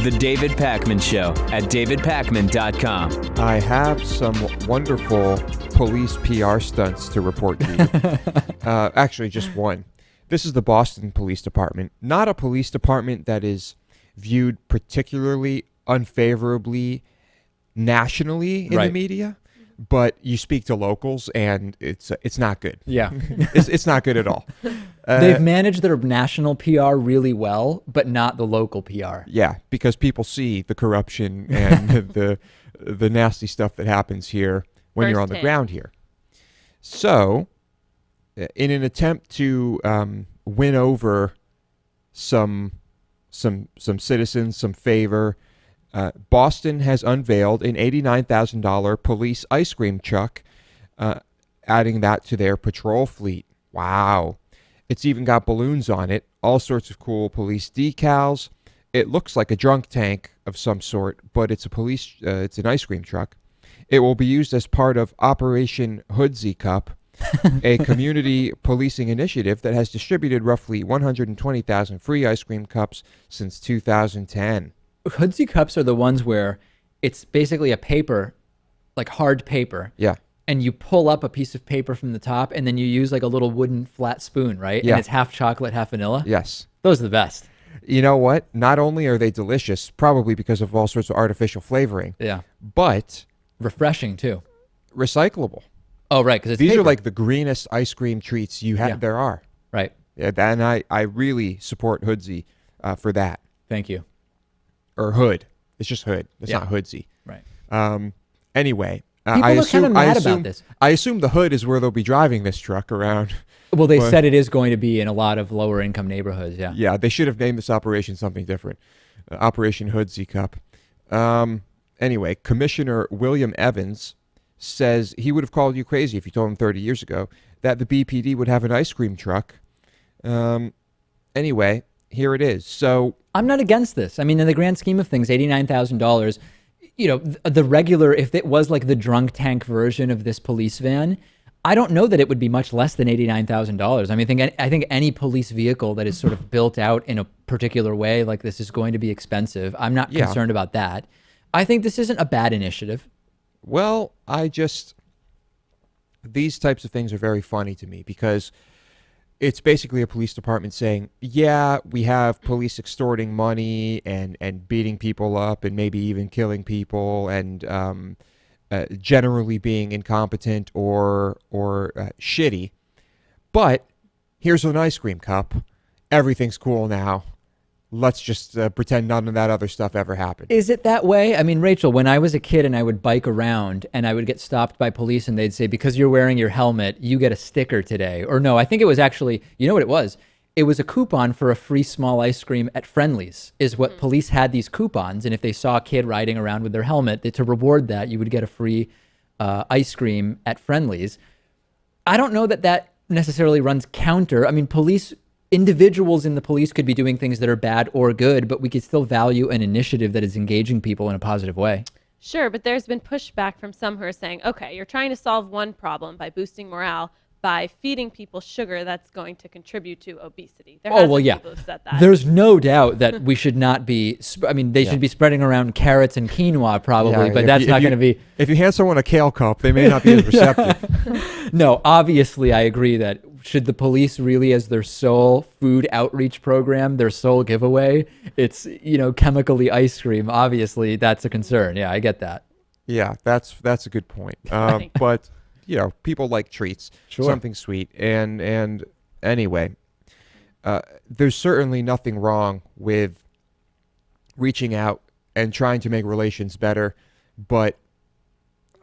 The David Pakman Show at davidpakman.com. I have some wonderful police PR stunts to report to you. Actually, just one. This is the Boston Police Department. Not a police department that is viewed particularly unfavorably nationally in the media, but you speak to locals and it's not good. Yeah. It's not good at all. They've managed their national PR really well, but not the local PR. Yeah, because people see the corruption and the nasty stuff that happens here when you're on the ground here. So, in an attempt to win over some citizens, some favor, Boston has unveiled an $89,000 police ice cream truck, adding that to their patrol fleet. Wow. It's even got balloons on it, all sorts of cool police decals. It looks like a drunk tank of some sort, but it's it's an ice cream truck. It will be used as part of Operation Hoodsy Cup, a community policing initiative that has distributed roughly 120,000 free ice cream cups since 2010. Hoodsy cups are the ones where it's basically a paper, like hard paper. Yeah. And you pull up a piece of paper from the top, and then you use like a little wooden flat spoon, right? Yeah. And it's half chocolate, half vanilla. Yes. Those are the best. You know what? Not only are they delicious, probably because of all sorts of artificial flavoring, Yeah. but Refreshing too. recyclable. Oh, right. Because These paper. are like the greenest ice cream treats there are. Right. Yeah, and I really support Hoodsy for that. Thank you. Or Hood. It's just Hood. It's Yeah. not Hoodsy. Right. Anyway. People are kind of mad about this. I assume the Hood is where they'll be driving this truck around. Well, they said it is going to be in a lot of lower income neighborhoods. Yeah. Yeah, they should have named this operation something different. Operation Hoodsy Cup. Anyway, Commissioner William Evans says he would have called you crazy if you told him 30 years ago that the BPD would have an ice cream truck. Anyway, here it is. So I'm not against this. I mean, in the grand scheme of things, $89,000, you know, the regular, if it was like the drunk tank version of this police van, I don't know that it would be much less than $89,000. I mean, I think any police vehicle that is sort of built out in a particular way like this is going to be expensive. I'm not concerned about that. I think this isn't a bad initiative. Well, these types of things are very funny to me because it's basically a police department saying, yeah, we have police extorting money and beating people up and maybe even killing people and generally being incompetent or shitty. But here's an ice cream cup. Everything's cool now. Let's just pretend none of that other stuff ever happened. Is it that way? I mean, Rachel, when I was a kid and I would bike around and I would get stopped by police and they'd say, because you're wearing your helmet, you get a sticker today. Or no, I think it was actually, you know what it was? It was a coupon for a free small ice cream at Friendly's is what police had these coupons. And if they saw a kid riding around with their helmet, to reward that, you would get a free ice cream at Friendly's. I don't know that necessarily runs counter. I mean, individuals in the police could be doing things that are bad or good, but we could still value an initiative that is engaging people in a positive way. Sure, but there's been pushback from some who are saying, okay, you're trying to solve one problem by boosting morale by feeding people sugar that's going to contribute to obesity. There Oh, well, yeah. people who've said that. There's no doubt that we should not be, they should be spreading around carrots and quinoa probably, but that's not going to be. If you hand someone a kale cup, they may not be as receptive. No, obviously I agree that should the police really as their sole food outreach program, their sole giveaway, it's, chemically ice cream. Obviously that's a concern. Yeah, I get that. Yeah, that's a good point. But people like treats, something sweet. And anyway, there's certainly nothing wrong with reaching out and trying to make relations better. But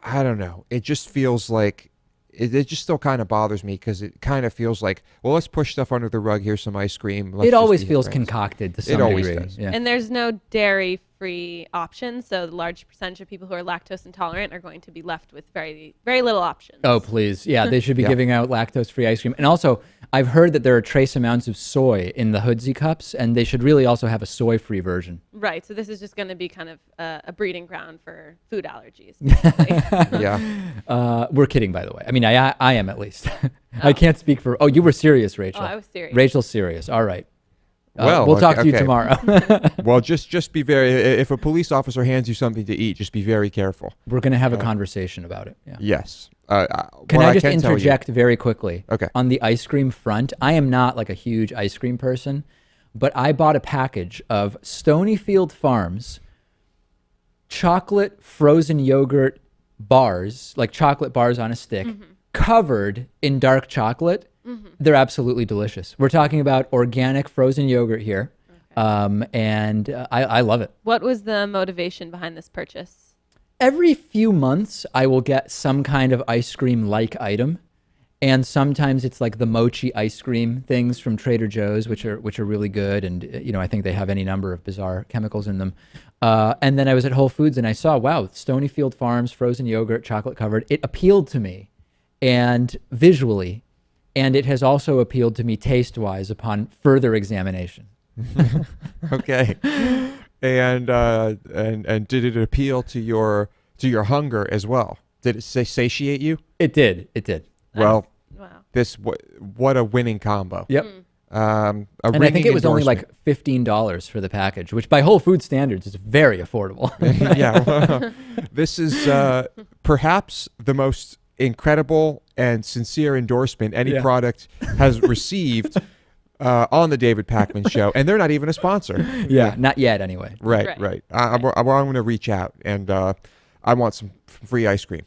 I don't know. It just feels like it just still kind of bothers me because it kind of feels like, well, let's push stuff under the rug. Here's some ice cream. It always feels concocted to some degree. It always does. Yeah. And there's no dairy-free options, so the large percentage of people who are lactose intolerant are going to be left with very, very little options. Oh, please. Yeah, they should be giving out lactose-free ice cream. And also, I've heard that there are trace amounts of soy in the Hoodsy cups, and they should really also have a soy-free version. Right, so this is just going to be kind of a breeding ground for food allergies. Yeah. We're kidding, by the way. I mean, I am at least. I can't speak for... Oh, you were serious, Rachel. Oh, I was serious. Rachel's serious. All right. We'll talk to you okay. tomorrow. Well, just be very. If a police officer hands you something to eat, just be very careful. We're going to have a conversation about it. Yeah. Yes. Can what I just can tell you- interject very quickly? Okay. On the ice cream front, I am not like a huge ice cream person, but I bought a package of Stonyfield Farms chocolate frozen yogurt bars, like chocolate bars on a stick, covered in dark chocolate. They're absolutely delicious. We're talking about organic frozen yogurt here, and I love it. What was the motivation behind this purchase? Every few months, I will get some kind of ice cream-like item, and sometimes it's like the mochi ice cream things from Trader Joe's, which are really good, and I think they have any number of bizarre chemicals in them. And then I was at Whole Foods and I saw, wow, Stonyfield Farms frozen yogurt, chocolate covered. It appealed to me, and visually, and it has also appealed to me taste-wise upon further examination. Okay. And did it appeal to your hunger as well? Did it satiate you? It did. Well, Wow. what a winning combo. Yep. A And I think ringing it was only endorsement. like $15 for the package, which by Whole Food standards is very affordable. Yeah. This is perhaps the most incredible and sincere endorsement any product has received on the David Pakman Show, and they're not even a sponsor. Yeah, not yet anyway. Right. I'm going to reach out, and I want some free ice cream.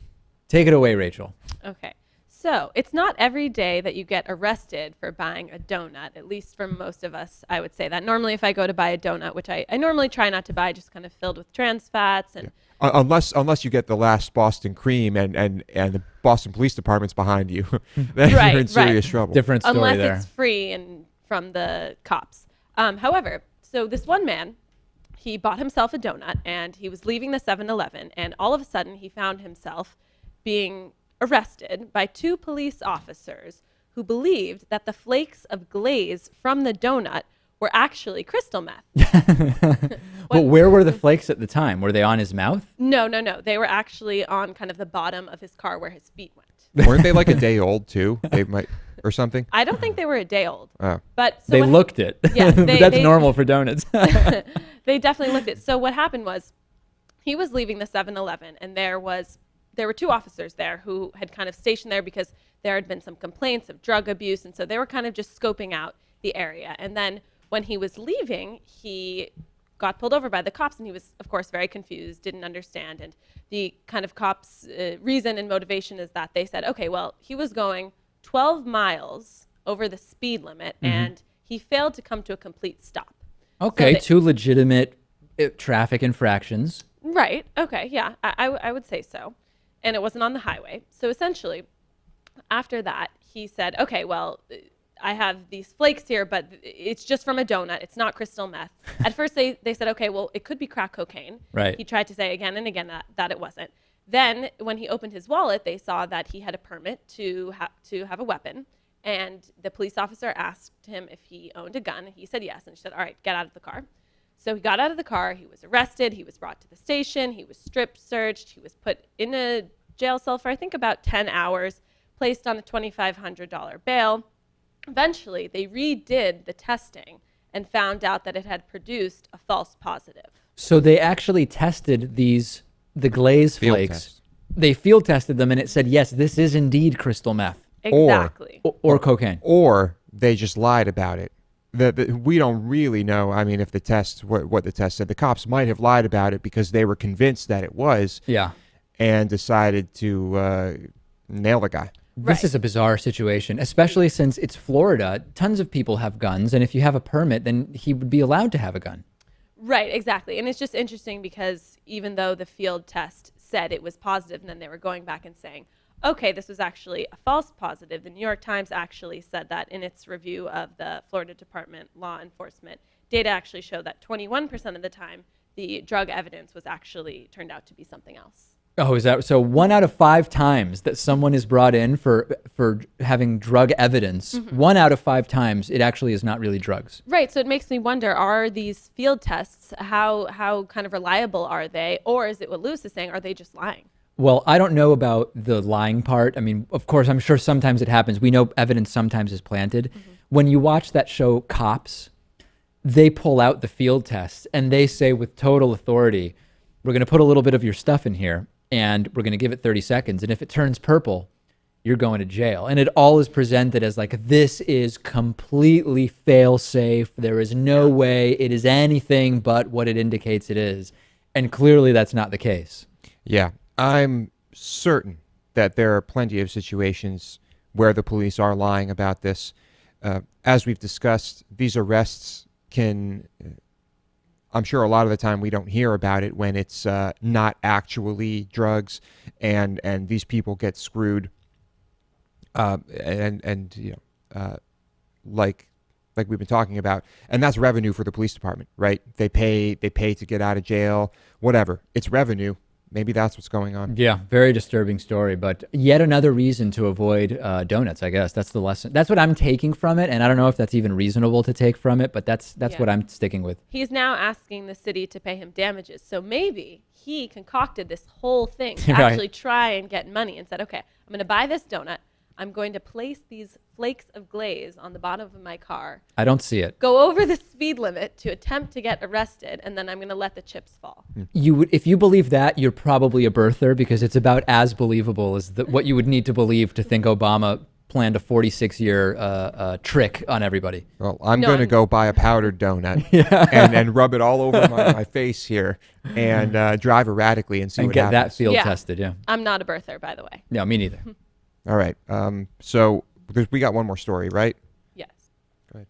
Take it away, Rachel. Okay. So it's not every day that you get arrested for buying a donut, at least for most of us, I would say that. Normally, if I go to buy a donut, which I normally try not to buy, just kind of filled with trans fats and Unless you get the last Boston cream and the Boston Police Department's behind you, then Right, you're in serious right. trouble. Different story unless there. it's free and from the cops. However, so this one man, he bought himself a donut and he was leaving the 7-Eleven, and all of a sudden he found himself being arrested by 2 police officers who believed that the flakes of glaze from the donut were actually crystal meth. Well, where were the flakes at the time? Were they on his mouth? No. They were actually on kind of the bottom of his car where his feet went. Weren't they like a day old too? They might or something. I don't think they were a day old. Oh. But so They what- looked it. Yeah, But they- that's they- normal for donuts. They definitely looked at. So what happened was he was leaving the 7-Eleven, and there were 2 officers there who had kind of stationed there because there had been some complaints of drug abuse, and so they were kind of just scoping out the area. And then when he was leaving, he got pulled over by the cops, and he was, of course, very confused, didn't understand. And the kind of cops' reason and motivation is that they said, okay, well, he was going 12 miles over the speed limit, and he failed to come to a complete stop. Okay, they- 2 legitimate traffic infractions. Right. Okay. Yeah, I would say so. And it wasn't on the highway. So essentially, after that, he said, okay, well, I have these flakes here, but it's just from a donut. It's not crystal meth. At first, they said, okay, well, it could be crack cocaine. Right. He tried to say again and again that it wasn't. Then when he opened his wallet, they saw that he had a permit to have a weapon. And the police officer asked him if he owned a gun. He said yes. And she said, all right, get out of the car. So he got out of the car. He was arrested. He was brought to the station. He was strip searched. He was put in a jail cell for, I think, about 10 hours, placed on a $2,500 bail. Eventually, they redid the testing and found out that it had produced a false positive. So they actually tested the glaze Field flakes. test. They field tested them and it said, yes, this is indeed crystal meth Exactly. or cocaine. Or they just lied about it. We don't really know. I mean, if the test, what the test said, the cops might have lied about it because they were convinced that it was, Yeah. and decided to nail the guy. This Right. is a bizarre situation, especially since it's Florida. Tons of people have guns, and if you have a permit, then he would be allowed to have a gun. Right, exactly. And it's just interesting because even though the field test said it was positive, and then they were going back and saying, okay, this was actually a false positive, the New York Times actually said that in its review of the Florida Department Law Enforcement. Data actually showed that 21% of the time, the drug evidence was actually turned out to be something else. Oh, is that so? 1 out of 5 times that someone is brought in for having drug evidence, 1 out of 5 times it actually is not really drugs. Right, so it makes me wonder, are these field tests, how kind of reliable are they? Or is it what Lewis is saying, are they just lying? Well, I don't know about the lying part. I mean, of course, I'm sure sometimes it happens. We know evidence sometimes is planted. When you watch that show Cops, they pull out the field tests and they say with total authority, we're going to put a little bit of your stuff in here and we're going to give it 30 seconds. And if it turns purple, you're going to jail. And it all is presented as like, this is completely fail safe. There is no way it is anything but what it indicates it is. And clearly that's not the case. Yeah, I'm certain that there are plenty of situations where the police are lying about this. As we've discussed, these arrests can, I'm sure a lot of the time we don't hear about it when it's not actually drugs, and these people get screwed. And you know, like we've been talking about, and that's revenue for the police department, right? They pay to get out of jail, whatever. It's revenue. Maybe that's what's going on. Yeah, very disturbing story, but yet another reason to avoid donuts, I guess. That's the lesson. That's what I'm taking from it, and I don't know if that's even reasonable to take from it, but that's what I'm sticking with. He's now asking the city to pay him damages, so maybe he concocted this whole thing to actually try and get money and said, okay, I'm going to buy this donut. I'm going to place these flakes of glaze on the bottom of my car. I don't see it. Go over the speed limit to attempt to get arrested, and then I'm going to let the chips fall. You would, if you believe that, you're probably a birther, because it's about as believable as what you would need to believe to think Obama planned a 46-year trick on everybody. Well, I'm going to go buy a powdered donut and rub it all over my face here and drive erratically and see what happens. And get that field tested, yeah. I'm not a birther, by the way. No, me neither. All right. So we got one more story, right? Yes. Go ahead.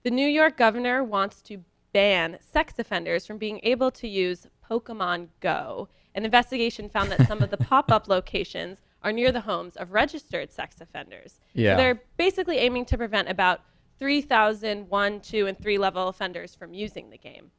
The New York governor wants to ban sex offenders from being able to use Pakman Go. An investigation found that some of the pop-up locations are near the homes of registered sex offenders. Yeah. So they're basically aiming to prevent about 3,000 1, 2, and 3 level offenders from using the game.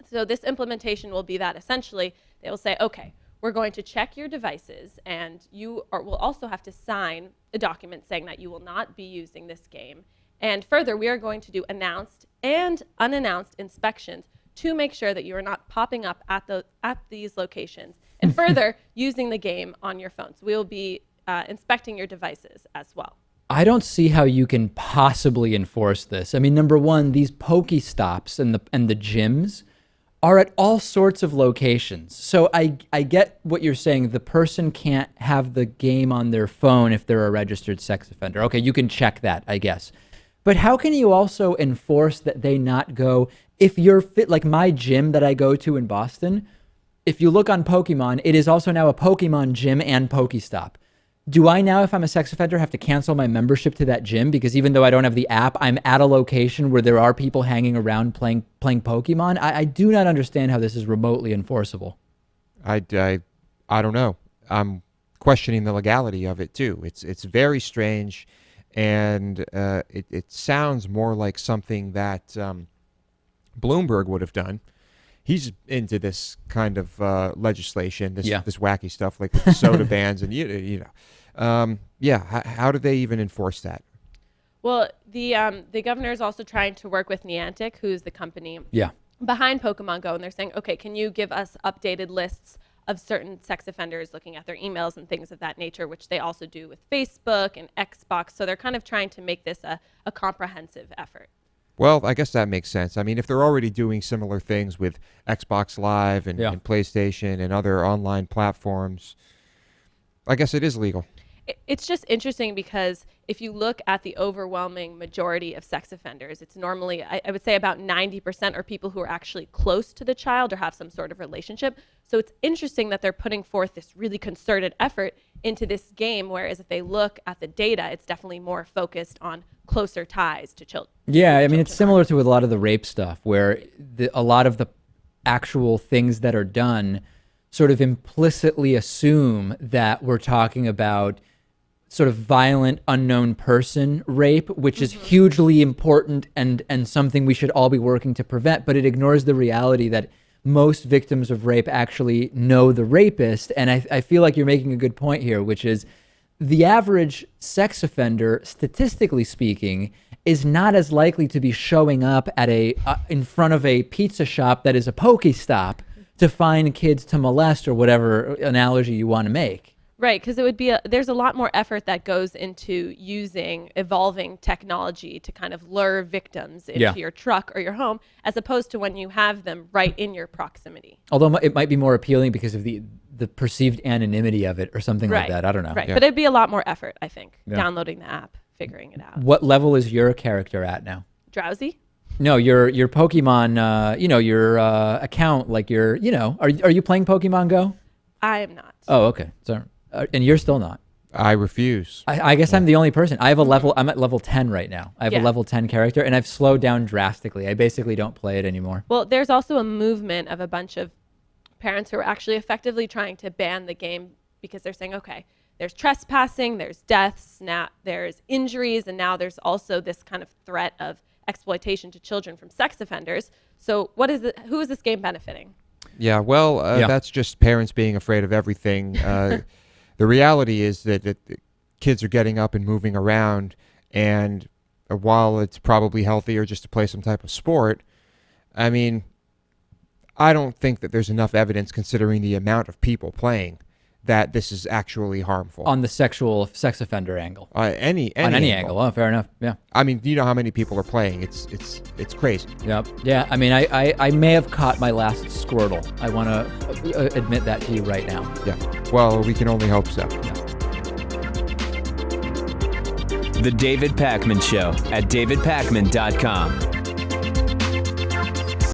So this implementation will be that essentially they will say, okay, we're going to check your devices, and you will also have to sign a document saying that you will not be using this game. And further, we are going to do announced and unannounced inspections to make sure that you are not popping up at these locations. And further, using the game on your phones. We will be inspecting your devices as well. I don't see how you can possibly enforce this. I mean, number one, these Pokestops and the gyms are at all sorts of locations. So I get what you're saying. The person can't have the game on their phone if they're a registered sex offender. Okay, you can check that, I guess. But how can you also enforce that they not go, if you're fit, like my gym that I go to in Boston, if you look on Pokemon, it is also now a Pokemon gym and Pokestop. Do I now, if I'm a sex offender, have to cancel my membership to that gym? Because even though I don't have the app, I'm at a location where there are people hanging around playing Pokemon. I do not understand how this is remotely enforceable. I don't know. I'm questioning the legality of it too. It's very strange, and it sounds more like something that Bloomberg would have done. He's into this kind of legislation, this wacky stuff like the soda bans, and you know, how do they even enforce that? Well, the governor is also trying to work with Niantic, who's the company behind Pokemon Go, and they're saying, okay, can you give us updated lists of certain sex offenders, looking at their emails and things of that nature, which they also do with Facebook and Xbox. So they're kind of trying to make this a comprehensive effort. Well, I guess that makes sense. I mean, if they're already doing similar things with Xbox Live and PlayStation and other online platforms, I guess it is legal. It's just interesting because if you look at the overwhelming majority of sex offenders, it's normally, I would say about 90% are people who are actually close to the child or have some sort of relationship. So it's interesting that they're putting forth this really concerted effort into this game, whereas if they look at the data, it's definitely more focused on closer ties to children. Yeah, I mean, it's similar to a lot of the rape stuff, where a lot of the actual things that are done sort of implicitly assume that we're talking about sort of violent unknown person rape, which is hugely important and something we should all be working to prevent, but it ignores the reality that most victims of rape actually know the rapist. And I feel like you're making a good point here, which is the average sex offender, statistically speaking, is not as likely to be showing up at in front of a pizza shop that is a Pokestop to find kids to molest, or whatever analogy you want to make. Right, because it would be there's a lot more effort that goes into using evolving technology to kind of lure victims into your truck or your home, as opposed to when you have them right in your proximity. Although it might be more appealing because of the perceived anonymity of it or something like that. I don't know. Right, Yeah. but it'd be a lot more effort, I think, downloading the app, figuring it out. What level is your character at now? Drowsy? No, your Pokemon, your account, like your, are you playing Pokemon Go? I am not. Oh, okay. So, and you're still not. I refuse. I guess I'm the only person. I have a level. I'm at level 10 right now. I have a Yeah. level 10 character, and I've slowed down drastically. I basically don't play it anymore. Well, there's also a movement of a bunch of parents who are actually effectively trying to ban the game because they're saying, okay, there's trespassing, there's deaths, now there's injuries, and now there's also this kind of threat of exploitation to children from sex offenders. So who is this game benefiting? Yeah, well, that's just parents being afraid of everything. The reality is that the kids are getting up and moving around, and while it's probably healthier just to play some type of sport, I mean, I don't think that there's enough evidence, considering the amount of people playing, that this is actually harmful. On the sex offender angle. Any On any angle. Oh, fair enough. Yeah. I mean, you know how many people are playing? It's crazy. Yep. Yeah. I mean, I may have caught my last Squirtle. I want to admit that to you right now. Yeah. Well, we can only hope so. The David Pakman Show at davidpakman.com.